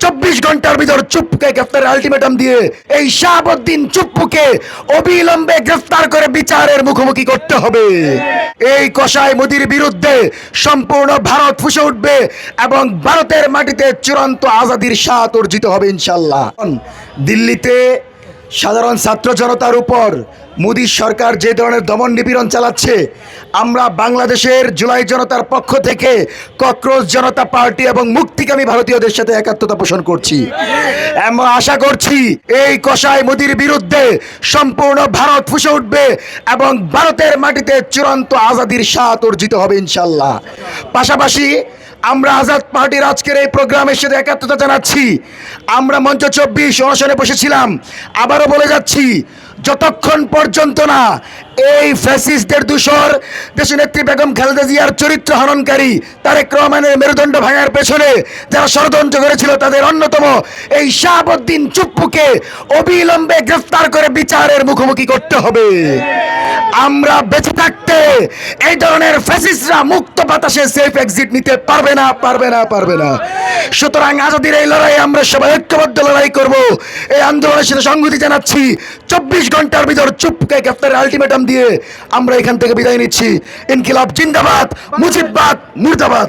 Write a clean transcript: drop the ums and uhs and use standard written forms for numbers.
24 ঘন্টার ভিতর চুপ্পুকে গ্রেফতারের আলটিমেটাম দিয়ে এই শাহাবুদ্দিন চুপ্পুকে অবিলম্বে গ্রেফতার করে বিচারের মুখোমুখি করতে হবে। এই কসাই মোদির বিরুদ্ধে সম্পূর্ণ ভারত ফুঁসে উঠবে এবং ভারতের মাটিতে চূড়ান্ত আজাদির স্বাদ অর্জিত হবে ইনশাল্লাহ। দিল্লিতে সাধারণ ছাত্র জনতার উপর মোদী সরকার যে ধরনের দমন নিপীড়ন চালাচ্ছে, আমরা বাংলাদেশের জুলাই জনতার পক্ষ থেকে ককরোচ জনতা পার্টি এবং মুক্তিকামী ভারতীয়দের সাথে একাত্মতা পোষণ করছি। আমরা আশা করছি এই কসাই মোদীর বিরুদ্ধে সম্পূর্ণ ভারত ফুঁসে উঠবে এবং ভারতের মাটিতে চূড়ান্ত আজাদির স্বাদ অর্জিত হবে ইনশাল্লাহ। পাশাপাশি আমরা আজাদ পার্টির আজকের এই প্রোগ্রামের সাথে একাত্মতা জানাচ্ছি। আমরা মঞ্চ 24 অনশনে বসেছিলাম, আবারও বলে যাচ্ছি, যতক্ষণ পর্যন্ত না এই ফ্যাসিস্টদের দূষর দেশনেত্রী বেগম খালেদা জিয়ার চরিত্র হননকারী তারেক রহমানের মেরুদণ্ড ভাঙার পেছনে যারা ষড়যন্ত্র করেছিল তাদের অন্যতম এই শাহাবুদ্দিন চুপ্পুকে অবিলম্বে গ্রেফতার করে বিচারের মুখোমুখি করতে হবে। আমরা বেঁচে থাকতে এই ধরনের ফ্যাসিস্টরা মুক্ত বাতাসে সেফ এক্সিট নিতে পারবে না। সুতরাং আজাদির এই লড়াই আমরা সবাই ঐক্যবদ্ধ লড়াই করব। এই আন্দোলনের সাথে সংহতি জানাচ্ছি। 24 ঘন্টার ভিতর চুপ্পুকে গ্রেফতারের আলটিমেটাম দিয়ে আমরা এখান থেকে বিদায় নিচ্ছি। ইনকিলাব জিন্দাবাদ, মুজিববাদ, মুর্দাবাদ।